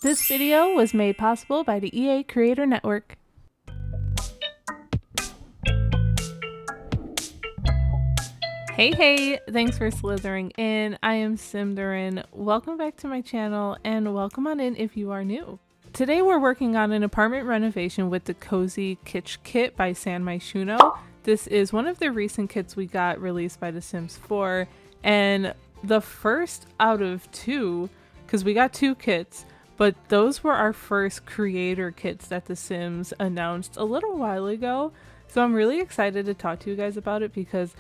This video was made possible by the EA Creator Network. Hey, thanks for slithering in. I am Symtherin. Welcome back to my channel and welcome on in if you are new. Today we're working on an apartment renovation with the Cozy Kitsch kit by Myshunosun. This is one of the recent kits we got released by The Sims 4 and the first out of two, because we got two kits, but those were our first creator kits that The Sims announced a little while ago. So I'm really excited to talk to you guys about it because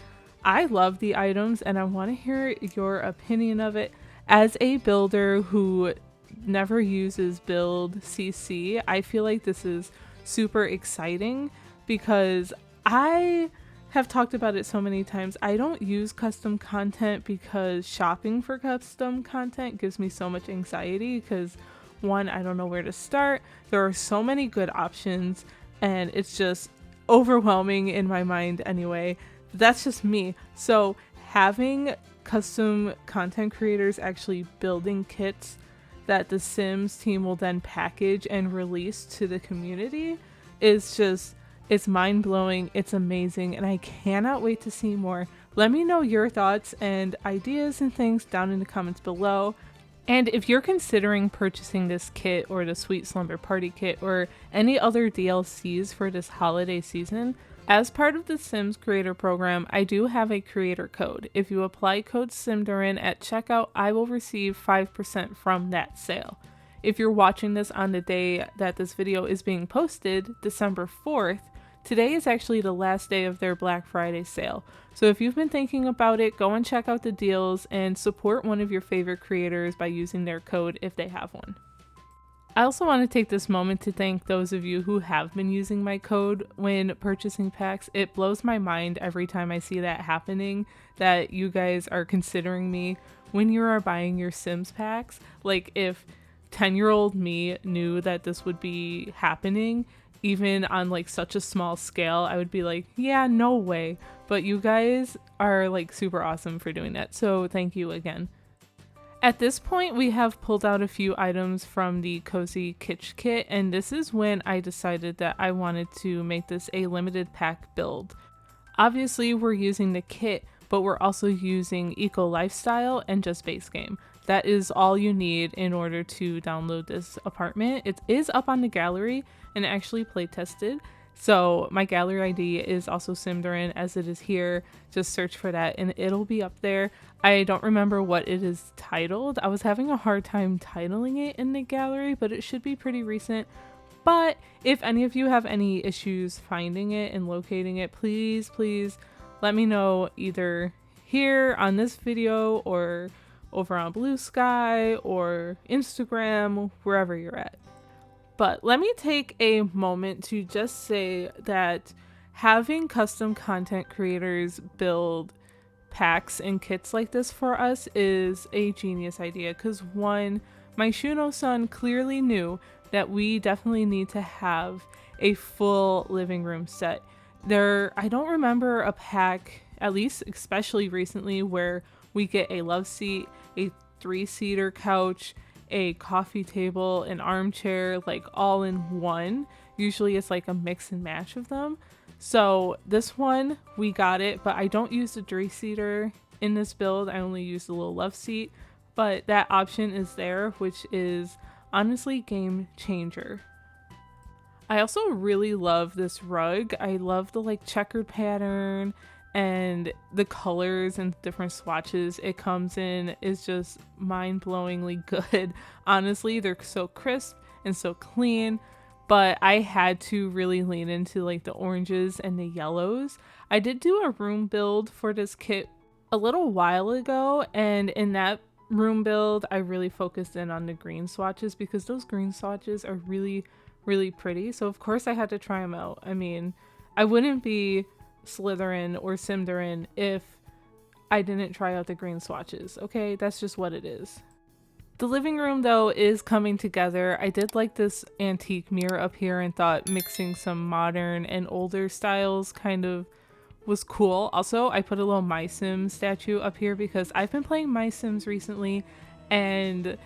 I love the items and I want to hear your opinion of it. As a builder who never uses build CC, I feel like this is super exciting because I have talked about it so many times. I don't use custom content because shopping for custom content gives me so much anxiety because one, I don't know where to start. There are so many good options and it's just overwhelming in my mind anyway. That's just me. So having custom content creators actually building kits that the Sims team will then package and release to the community is just, it's mind-blowing, it's amazing, and I cannot wait to see more. Let me know your thoughts and ideas and things down in the comments below. And if you're considering purchasing this kit or the Sweet Slumber Party kit or any other DLCs for this holiday season, as part of the Sims Creator Program, I do have a creator code. If you apply code Symtherin at checkout, I will receive 5% from that sale. If you're watching this on the day that this video is being posted, December 4th, today is actually the last day of their Black Friday sale. So if you've been thinking about it, go and check out the deals and support one of your favorite creators by using their code if they have one. I also want to take this moment to thank those of you who have been using my code when purchasing packs. It blows my mind every time I see that happening, that you guys are considering me when you are buying your Sims packs. Like if 10-year-old me knew that this would be happening, even on like such a small scale, I would be like, yeah, no way. But you guys are like super awesome for doing that. So thank you again. At this point, we have pulled out a few items from the Cozy Kitsch kit, and this is when I decided that I wanted to make this a limited pack build. Obviously, we're using the kit, but we're also using Eco Lifestyle and just base game. That is all you need in order to download this apartment. It is up on the gallery and actually play tested. So my gallery ID is also Symtherin as it is here. Just search for that and it'll be up there. I don't remember what it is titled. I was having a hard time titling it in the gallery, but it should be pretty recent. But if any of you have any issues finding it and locating it, please let me know either here on this video or over on Blue Sky or Instagram, wherever you're at. But let me take a moment to just say that having custom content creators build packs and kits like this for us is a genius idea because one, Myshunosun clearly knew that we definitely need to have a full living room set. I don't remember a pack, at least especially recently, where we get a love seat, a 3-seater couch, a coffee table, an armchair, like all in one. Usually it's like a mix and match of them. So this one, we got it, but I don't use the 3-seater in this build. I only use the little love seat, but that option is there, which is honestly game changer. I also really love this rug. I love the like checkered pattern and the colors and different swatches it comes in is just mind-blowingly good. Honestly, they're so crisp and so clean, but I had to really lean into like the oranges and the yellows. I did do a room build for this kit a little while ago, and in that room build I really focused in on the green swatches because those green swatches are really pretty. So of course I had to try them out. I mean, I wouldn't be Slytherin or Symtherin if I didn't try out the green swatches. Okay, that's just what it is. The living room though is coming together. I did like this antique mirror up here and thought mixing some modern and older styles kind of was cool. Also, I put a little My Sims statue up here because I've been playing My Sims recently and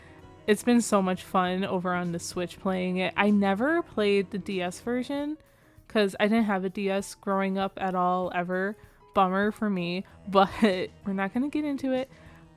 It's been so much fun over on the Switch playing it. I never played the DS version because I didn't have a DS growing up at all, ever. Bummer for me, but we're not going to get into it.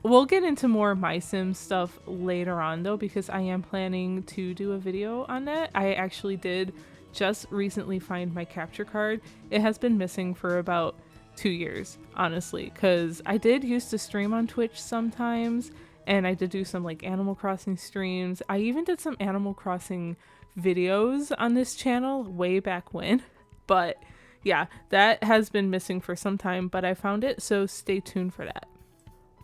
We'll get into more My Sims stuff later on though, because I am planning to do a video on that. I actually did just recently find my capture card. It has been missing for about 2 years, honestly, because I did used to stream on Twitch sometimes, and I did do some like Animal Crossing streams. I even did some Animal Crossing videos on this channel way back when, but yeah, that has been missing for some time, but I found it, so stay tuned for that.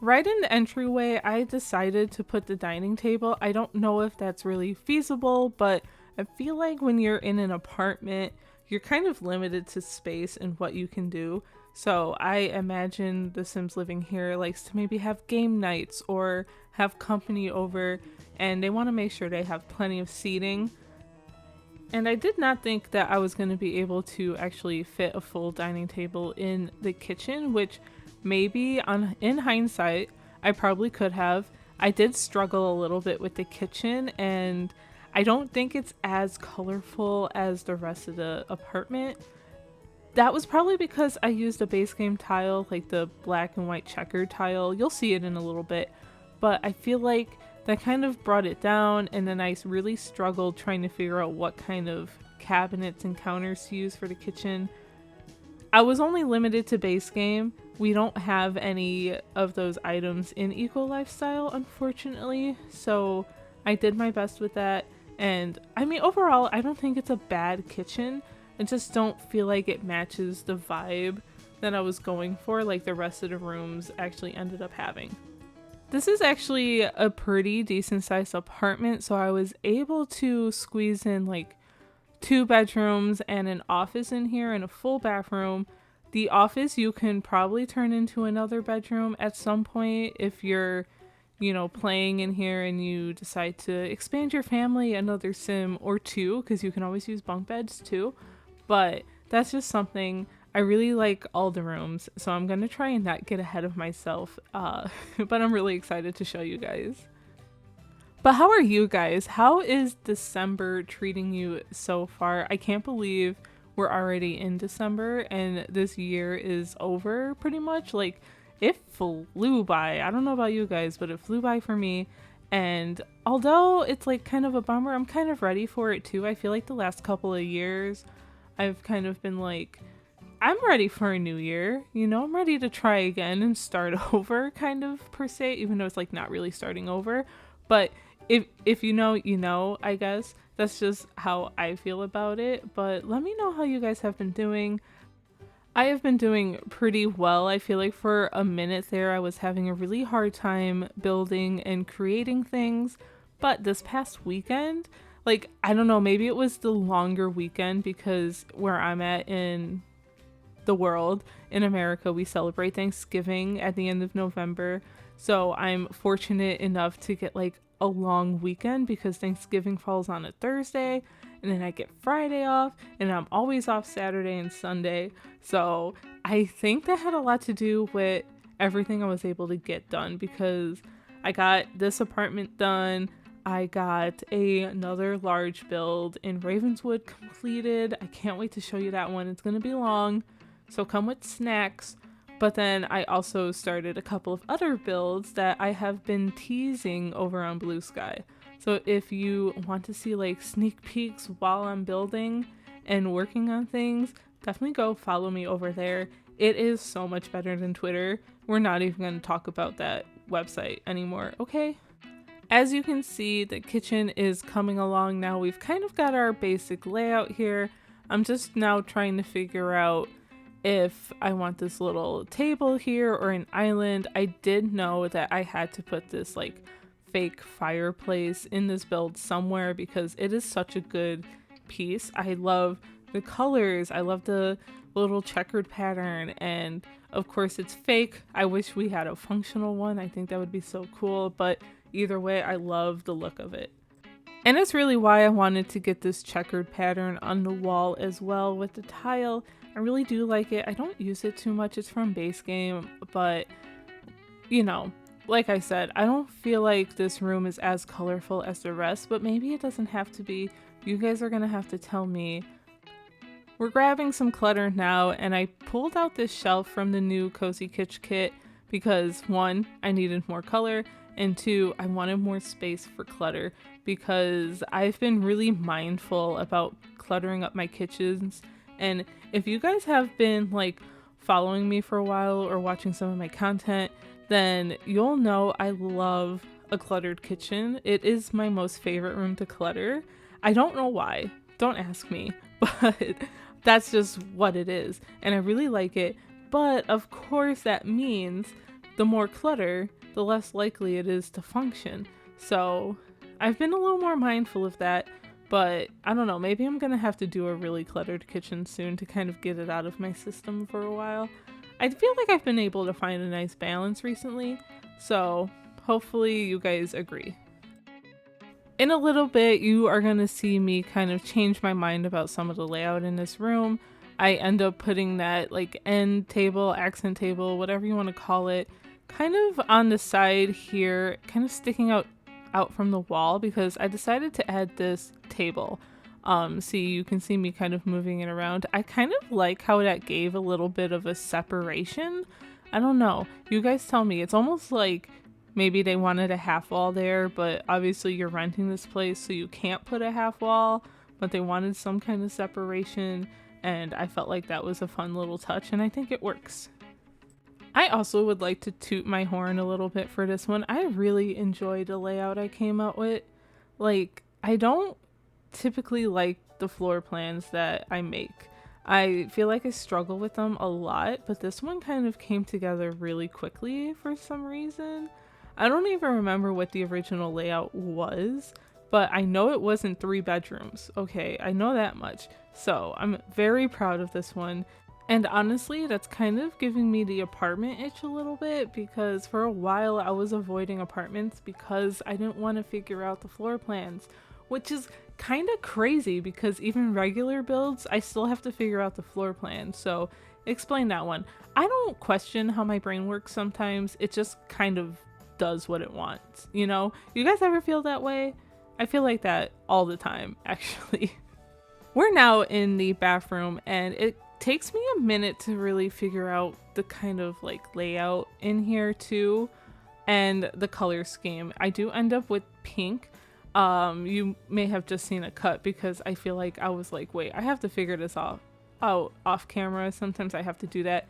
Right in the entryway, I decided to put the dining table. I don't know if that's really feasible, but I feel like when you're in an apartment, you're kind of limited to space and what you can do. So I imagine the Sims living here likes to maybe have game nights or have company over, and they want to make sure they have plenty of seating. And I did not think that I was going to be able to actually fit a full dining table in the kitchen, which maybe in hindsight, I probably could have. I did struggle a little bit with the kitchen, and I don't think it's as colorful as the rest of the apartment. That was probably because I used a base game tile, like the black and white checkered tile. You'll see it in a little bit, but I feel like that kind of brought it down, and then I really struggled trying to figure out what kind of cabinets and counters to use for the kitchen. I was only limited to base game. We don't have any of those items in Eco Lifestyle, unfortunately, so I did my best with that. And I mean, overall, I don't think it's a bad kitchen. I just don't feel like it matches the vibe that I was going for, like the rest of the rooms actually ended up having. This is actually a pretty decent sized apartment, so I was able to squeeze in like 2 bedrooms and an office in here and a full bathroom. The office you can probably turn into another bedroom at some point if you're, you know, playing in here and you decide to expand your family another sim or 2, because you can always use bunk beds too. But that's just something. I really like all the rooms, so I'm gonna try and not get ahead of myself, but I'm really excited to show you guys. But how are you guys? How is December treating you so far? I can't believe we're already in December and this year is over pretty much. Like, it flew by. I don't know about you guys, but it flew by for me. And although it's like kind of a bummer, I'm kind of ready for it too. I feel like the last couple of years I've kind of been like, I'm ready for a new year, you know, I'm ready to try again and start over, kind of, per se, even though it's like not really starting over. But if you know, you know, I guess that's just how I feel about it. But let me know how you guys have been doing. I have been doing pretty well. I feel like for a minute there I was having a really hard time building and creating things, but this past weekend, like, I don't know, maybe it was the longer weekend, because where I'm at in the world, in America, we celebrate Thanksgiving at the end of November. So I'm fortunate enough to get like a long weekend, because Thanksgiving falls on a Thursday and then I get Friday off, and I'm always off Saturday and Sunday. So I think that had a lot to do with everything I was able to get done, because I got this apartment done. I got another large build in Ravenswood completed. I can't wait to show you that one. It's going to be long, so come with snacks. But then I also started a couple of other builds that I have been teasing over on Blue Sky. So if you want to see like sneak peeks while I'm building and working on things, definitely go follow me over there. It is so much better than Twitter. We're not even going to talk about that website anymore, okay? As you can see, the kitchen is coming along now. We've kind of got our basic layout here. I'm just now trying to figure out if I want this little table here or an island. I did know that I had to put this like fake fireplace in this build somewhere, because it is such a good piece. I love the colors. I love the little checkered pattern, and of course it's fake. I wish we had a functional one. I think that would be so cool, but either way, I love the look of it. And it's really why I wanted to get this checkered pattern on the wall as well with the tile. I really do like it. I don't use it too much. It's from base game, but you know, like I said, I don't feel like this room is as colorful as the rest, but maybe it doesn't have to be. You guys are gonna have to tell me. We're grabbing some clutter now, and I pulled out this shelf from the new Cozy Kitsch kit because 1, I needed more color, and 2, I wanted more space for clutter because I've been really mindful about cluttering up my kitchens. And if you guys have been like following me for a while or watching some of my content, then you'll know I love a cluttered kitchen. It is my most favorite room to clutter. I don't know why. Don't ask me. But that's just what it is. And I really like it. But of course that means the more clutter, the less likely it is to function. So I've been a little more mindful of that. But I don't know, maybe I'm going to have to do a really cluttered kitchen soon to kind of get it out of my system for a while. I feel like I've been able to find a nice balance recently. So hopefully you guys agree. In a little bit, you are going to see me kind of change my mind about some of the layout in this room. I end up putting that like end table, accent table, whatever you want to call it, kind of on the side here, kind of sticking out from the wall because I decided to add this table. See, you can see me kind of moving it around. I kind of like how that gave a little bit of a separation. I don't know. You guys tell me. It's almost like maybe they wanted a half wall there, but obviously you're renting this place, so you can't put a half wall, but they wanted some kind of separation, and I felt like that was a fun little touch, and I think it works. I also would like to toot my horn a little bit for this one. I really enjoyed the layout I came up with. Like, I don't typically like the floor plans that I make. I feel like I struggle with them a lot, but this one kind of came together really quickly for some reason. I don't even remember what the original layout was, but I know it wasn't 3 bedrooms. Okay, I know that much. So I'm very proud of this one. And honestly, that's kind of giving me the apartment itch a little bit because for a while I was avoiding apartments because I didn't want to figure out the floor plans, which is kind of crazy because even regular builds, I still have to figure out the floor plan. So explain that one. I don't question how my brain works sometimes. It just kind of does what it wants, you know? You guys ever feel that way? I feel like that all the time, actually. We're now in the bathroom and it takes me a minute to really figure out the kind of like layout in here too and the color scheme. I do end up with pink. You may have just seen a cut because I feel like I was like, wait, I have to figure this out off camera. Sometimes I have to do that.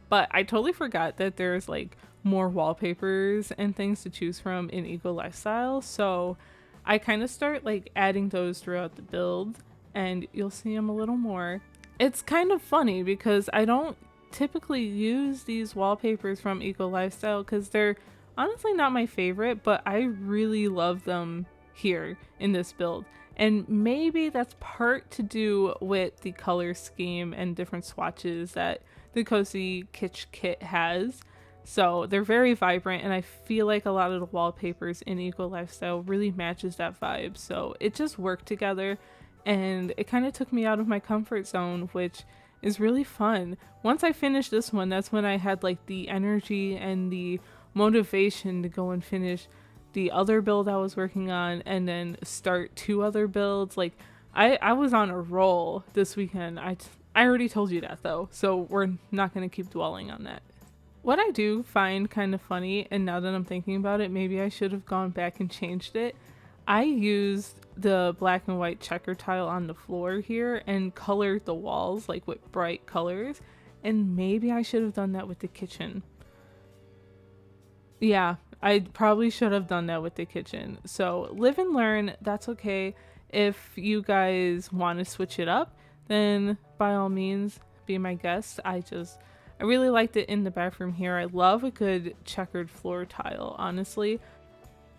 But I totally forgot that there's like more wallpapers and things to choose from in Eco Lifestyle. So I kind of start like adding those throughout the build and you'll see them a little more. It's kind of funny because I don't typically use these wallpapers from Eco Lifestyle because they're honestly not my favorite, but I really love them here in this build. And maybe that's part to do with the color scheme and different swatches that the Cozy Kitsch kit has. So they're very vibrant and I feel like a lot of the wallpapers in Eco Lifestyle really matches that vibe. So it just worked together and it kind of took me out of my comfort zone, which is really fun. Once I finished this one, that's when I had like the energy and the motivation to go and finish the other build I was working on and then start 2 other builds. Like I was on a roll this weekend. I already told you that though, so we're not going to keep dwelling on that. What I do find kind of funny, and now that I'm thinking about it, maybe I should have gone back and changed it. I used the black and white checker tile on the floor here and colored the walls like with bright colors, and maybe I should have done that with the kitchen. Yeah, I probably should have done that with the kitchen. So live and learn, that's okay. If you guys want to switch it up, then by all means be my guest. I really liked it in the bathroom here. I love a good checkered floor tile, honestly.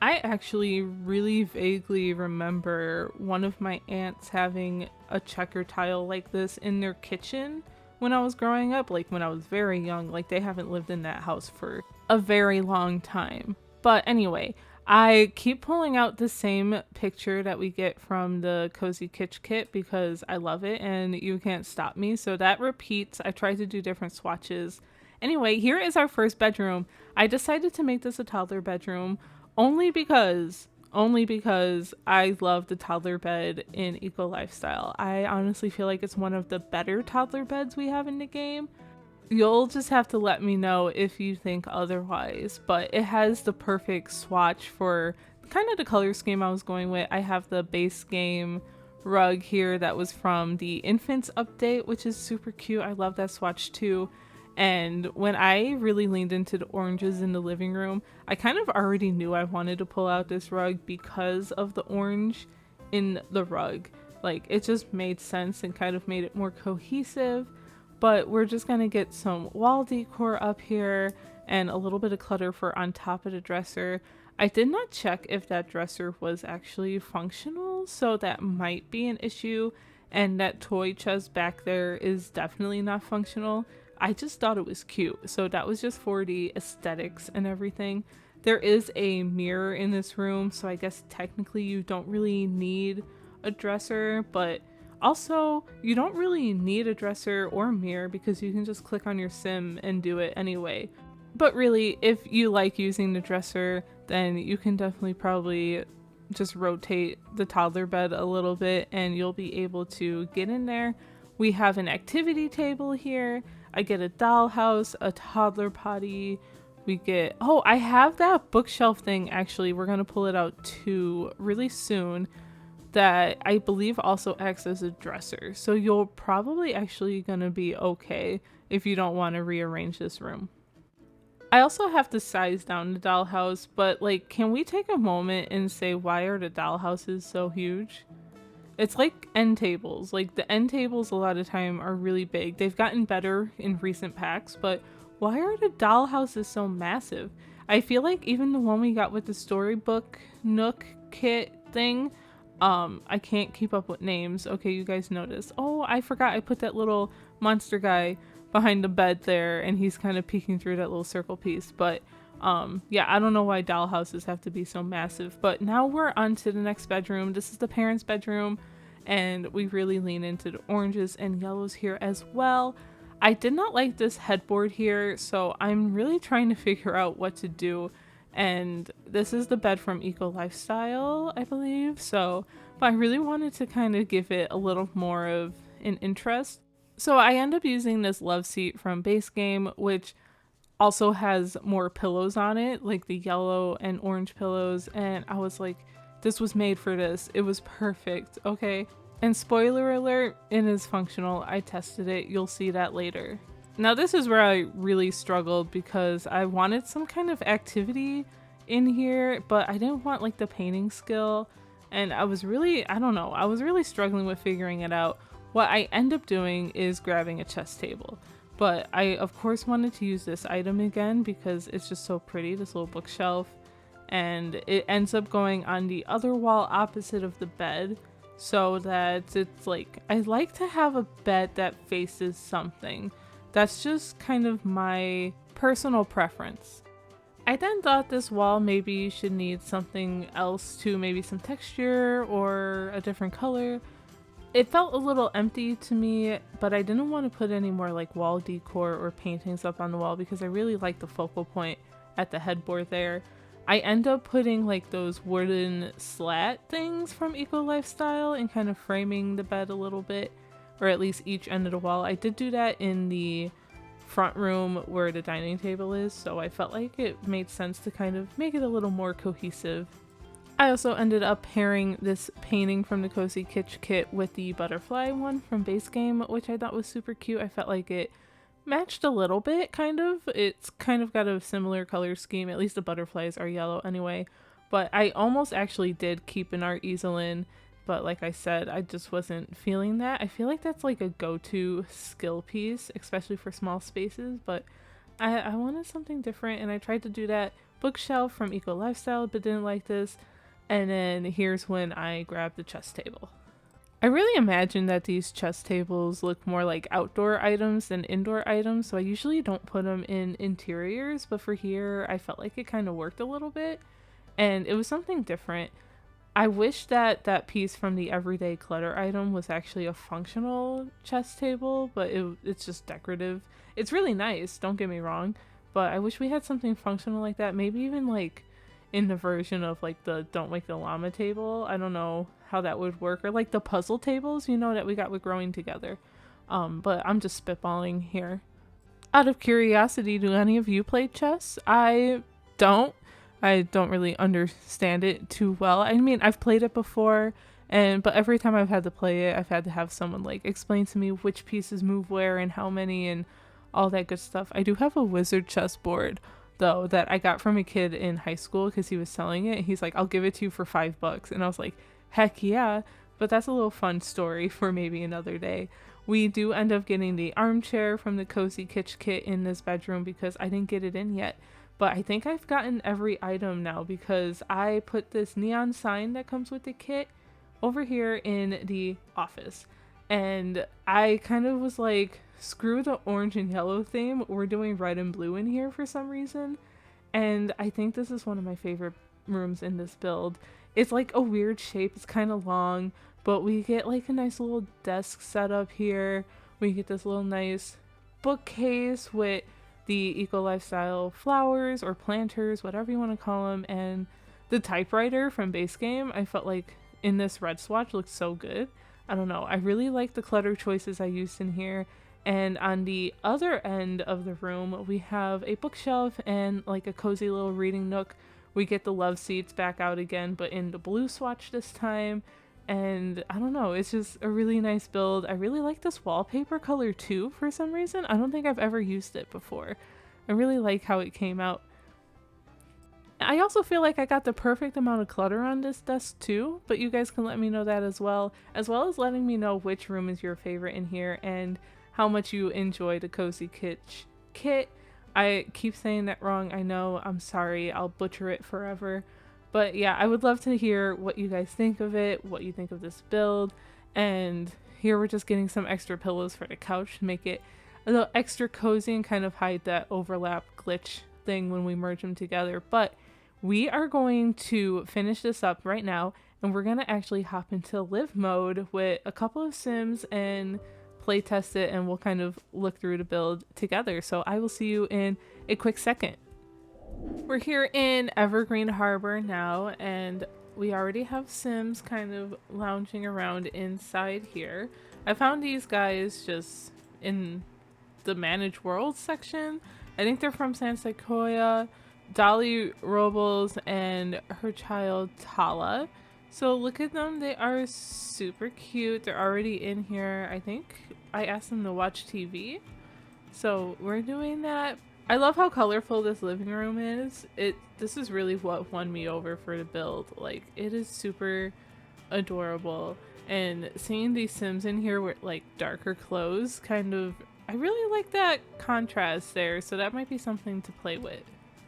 I actually really vaguely remember one of my aunts having a checker tile like this in their kitchen when I was growing up, like when I was very young. Like they haven't lived in that house for a very long time. But anyway, I keep pulling out the same picture that we get from the Cozy Kitsch kit because I love it and you can't stop me. So that repeats. I try to do different swatches anyway, here is our first bedroom. I decided to make this a toddler bedroom only because I love the toddler bed in Eco Lifestyle. I honestly feel like it's one of the better toddler beds we have in the game. You'll just have to let me know if you think otherwise, but it has the perfect swatch for kind of the color scheme I was going with. I have the base game rug here that was from the Infants update, which is super cute. I love that swatch too. And when I really leaned into the oranges in the living room, I kind of already knew I wanted to pull out this rug because of the orange in the rug. Like, it just made sense and kind of made it more cohesive. But we're just gonna get some wall decor up here and a little bit of clutter for on top of the dresser. I did not check if that dresser was actually functional, so that might be an issue. And that toy chest back there is definitely not functional. I just thought it was cute, so that was just for the aesthetics and everything. There is a mirror in this room, so I guess technically you don't really need a dresser, but also you don't really need a dresser or mirror because you can just click on your sim and do it anyway. But really, if you like using the dresser, then you can definitely probably just rotate the toddler bed a little bit and you'll be able to get in there. We have an activity table here. I get a dollhouse, a toddler potty. We get, oh, I have that bookshelf thing actually. We're gonna pull it out too really soon. That I believe also acts as a dresser. So you're probably actually gonna be okay if you don't want to rearrange this room. I also have to size down the dollhouse, but like, can we take a moment and say why are the dollhouses so huge? It's like end tables. Like, the end tables a lot of time are really big. They've gotten better in recent packs, but why are the dollhouses so massive? I feel like even the one we got with the storybook Nook kit thing, I can't keep up with names. Okay, you guys notice. Oh, I forgot I put that little monster guy behind the bed there and he's kind of peeking through that little circle piece. But yeah, I don't know why dollhouses have to be so massive. But now we're on to the next bedroom. This is the parents' bedroom and we really lean into the oranges and yellows here as well. I did not like this headboard here, so I'm really trying to figure out what to do. And this is the bed from Eco Lifestyle, I believe. So, but I really wanted to kind of give it a little more of an interest. So I end up using this love seat from base game, which also has more pillows on it, like the yellow and orange pillows. And I was like, this was made for this. It was perfect. Okay. And spoiler alert, it is functional. I tested it. You'll see that later. Now this is where I really struggled because I wanted some kind of activity in here, but I didn't want like the painting skill. And I was really, I don't know, I was really struggling with figuring it out. What I end up doing is grabbing a chess table. But I of course wanted to use this item again because it's just so pretty, this little bookshelf. And it ends up going on the other wall opposite of the bed. So that it's like, I like to have a bed that faces something. That's just kind of my personal preference. I then thought this wall maybe should need something else too, maybe some texture or a different color. It felt a little empty to me, but I didn't want to put any more like wall decor or paintings up on the wall because I really like the focal point at the headboard there. I end up putting like those wooden slat things from Eco Lifestyle and kind of framing the bed a little bit. Or at least each end of the wall. I did do that in the front room where the dining table is, so I felt like it made sense to kind of make it a little more cohesive. I also ended up pairing this painting from the Cozy Kitsch kit with the butterfly one from base game, which I thought was super cute. I felt like it matched a little bit, kind of. It's kind of got a similar color scheme, at least the butterflies are yellow anyway. But I almost actually did keep an art easel in. But like I said, I just wasn't feeling that. I feel like that's like a go-to skill piece, especially for small spaces. But I wanted something different and I tried to do that bookshelf from Eco Lifestyle but didn't like this. And then here's when I grabbed the chess table. I really imagine that these chess tables look more like outdoor items than indoor items. So I usually don't put them in interiors. But for here, I felt like it kind of worked a little bit. And it was something different. I wish that that piece from the everyday clutter item was actually a functional chess table, but it's just decorative. It's really nice, don't get me wrong, but I wish we had something functional like that. Maybe even like in the version of like the Don't Wake the Llama table. I don't know how that would work. Or like the puzzle tables, you know, that we got with Growing Together. But I'm just spitballing here. Out of curiosity, do any of you play chess? Don't. I don't really understand it too well. I mean, I've played it before, but every time I've had to play it, I've had to have someone like explain to me which pieces move where and how many and all that good stuff. I do have a wizard chessboard though that I got from a kid in high school because he was selling it. He's like, "I'll give it to you for $5," and I was like, "Heck yeah!" But that's a little fun story for maybe another day. We do end up getting the armchair from the Cozy Kitsch kit in this bedroom because I didn't get it in yet. But I think I've gotten every item now because I put this neon sign that comes with the kit over here in the office. And I kind of was like, screw the orange and yellow theme. We're doing red and blue in here for some reason. And I think this is one of my favorite rooms in this build. It's like a weird shape. It's kind of long, but we get like a nice little desk set up here. We get this little nice bookcase with the eco lifestyle flowers or planters, whatever you want to call them, and the typewriter from base game. I felt like in this red swatch looked so good. I don't know, I really like the clutter choices I used in here. And on the other end of the room we have a bookshelf and like a cozy little reading nook. We get the love seats back out again, but in the blue swatch this time. And I don't know, it's just a really nice build. I really like this wallpaper color too for some reason. I don't think I've ever used it before. I really like how it came out. I also feel like I got the perfect amount of clutter on this desk too, but you guys can let me know that as well as letting me know which room is your favorite in here and how much you enjoy the Cozy Kitsch kit. I keep saying that wrong, I know, I'm sorry, I'll butcher it forever. But yeah, I would love to hear what you guys think of it, what you think of this build. And here we're just getting some extra pillows for the couch to make it a little extra cozy and kind of hide that overlap glitch thing when we merge them together. But we are going to finish this up right now, and we're going to actually hop into live mode with a couple of sims and play test it, and we'll kind of look through the build together. So I will see you in a quick second. We're here in Evergreen Harbor now, and we already have sims kind of lounging around inside here. I found these guys just in the Manage World section. I think they're from San Sequoia, Dolly Robles, and her child Tala. So look at them, they are super cute. They're already in here. I think I asked them to watch TV. So we're doing that. I love how colorful this living room is. This is really what won me over for the build. Like, it is super adorable. And seeing these sims in here with like darker clothes, kind of, I really like that contrast there. So that might be something to play with.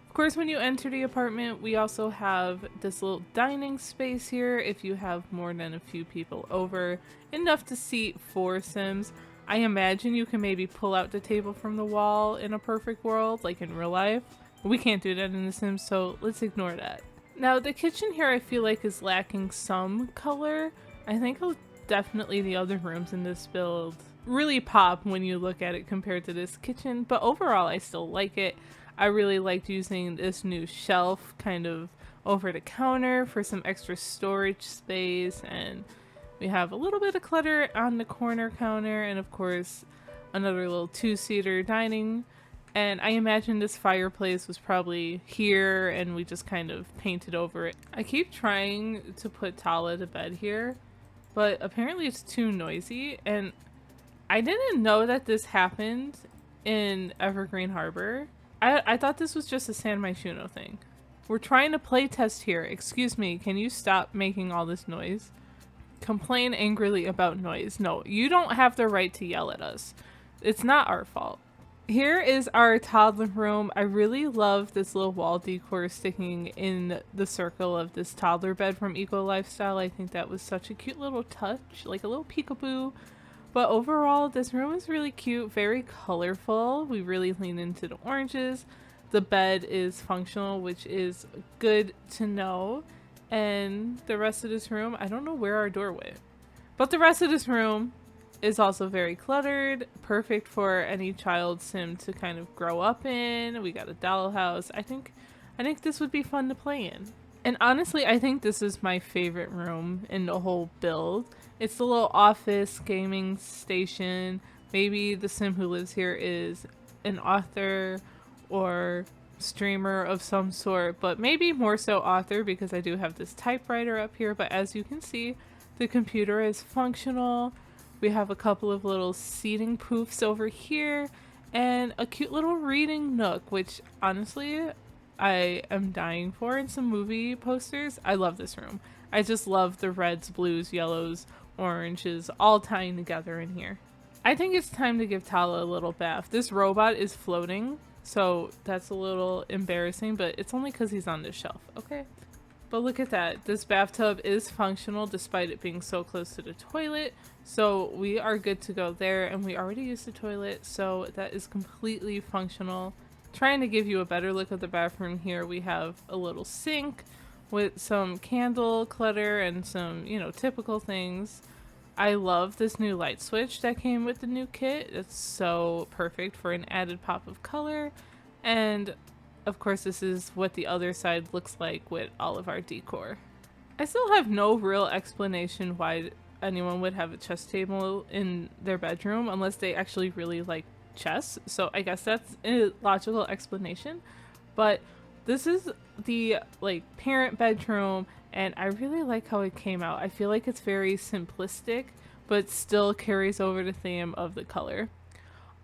Of course, when you enter the apartment, we also have this little dining space here if you have more than a few people over. Enough to seat 4 sims. I imagine you can maybe pull out the table from the wall in a perfect world, like in real life. We can't do that in The Sims, so let's ignore that. Now, the kitchen here I feel like is lacking some color. I think definitely the other rooms in this build really pop when you look at it compared to this kitchen, but overall I still like it. I really liked using this new shelf kind of over the counter for some extra storage space, and we have a little bit of clutter on the corner counter, and of course another little 2-seater dining. And I imagine this fireplace was probably here and we just kind of painted over it. I keep trying to put Tala to bed here, but apparently it's too noisy, and I didn't know that this happened in Evergreen Harbor. I thought this was just a San Myshuno thing. We're trying to play test here. Excuse me, can you stop making all this noise? Complain angrily about noise. No, you don't have the right to yell at us. It's not our fault. Here is our toddler room. I really love this little wall decor sticking in the circle of this toddler bed from Eco Lifestyle. I think that was such a cute little touch, like a little peekaboo. But overall, this room is really cute, very colorful. We really lean into the oranges. The bed is functional, which is good to know. And the rest of this room, I don't know where our door went. But the rest of this room is also very cluttered, perfect for any child sim to kind of grow up in. We got a dollhouse. I think this would be fun to play in. And honestly, I think this is my favorite room in the whole build. It's the little office gaming station. Maybe the sim who lives here is an author or streamer of some sort, but maybe more so author because I do have this typewriter up here. But as you can see, the computer is functional. We have a couple of little seating poofs over here and a cute little reading nook, which honestly I am dying for in some movie posters. I love this room. I just love the reds, blues, yellows, oranges all tying together in here. I think it's time to give Tala a little bath. This robot is floating, so that's a little embarrassing, but it's only because he's on this shelf, okay? But look at that. This bathtub is functional despite it being so close to the toilet. So we are good to go there, and we already used the toilet, so that is completely functional. Trying to give you a better look of the bathroom here, we have a little sink with some candle clutter and some, you know, typical things. I love this new light switch that came with the new kit. It's so perfect for an added pop of color. And of course, this is what the other side looks like with all of our decor. I still have no real explanation why anyone would have a chess table in their bedroom unless they actually really like chess. So I guess that's a logical explanation. But this is the like parent bedroom, and I really like how it came out. I feel like it's very simplistic, but still carries over the theme of the color.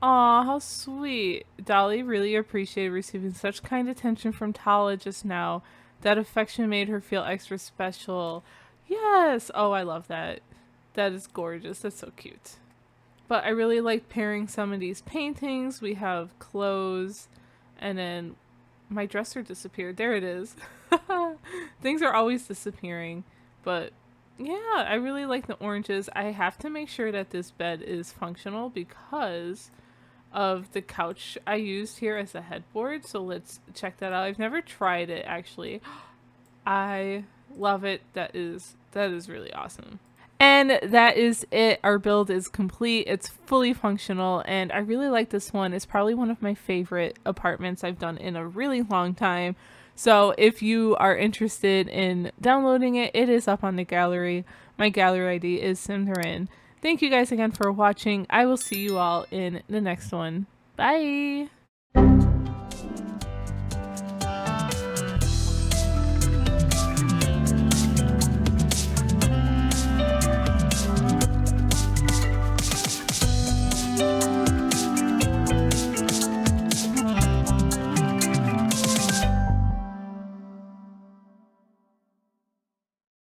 Aw, how sweet. Dolly really appreciated receiving such kind attention from Tala just now. That affection made her feel extra special. Yes! Oh, I love that. That is gorgeous. That's so cute. But I really like pairing some of these paintings. We have clothes, and then my dresser disappeared. There it is. Things are always disappearing. But yeah, I really like the oranges. I have to make sure that this bed is functional because of the couch I used here as a headboard. So let's check that out. I've never tried it actually. I love it. That is really awesome. And that is it. Our build is complete. It's fully functional, and I really like this one. It's probably one of my favorite apartments I've done in a really long time. So if you are interested in downloading it, it is up on the gallery. My gallery ID is Symtherin. Thank you guys again for watching. I will see you all in the next one. Bye!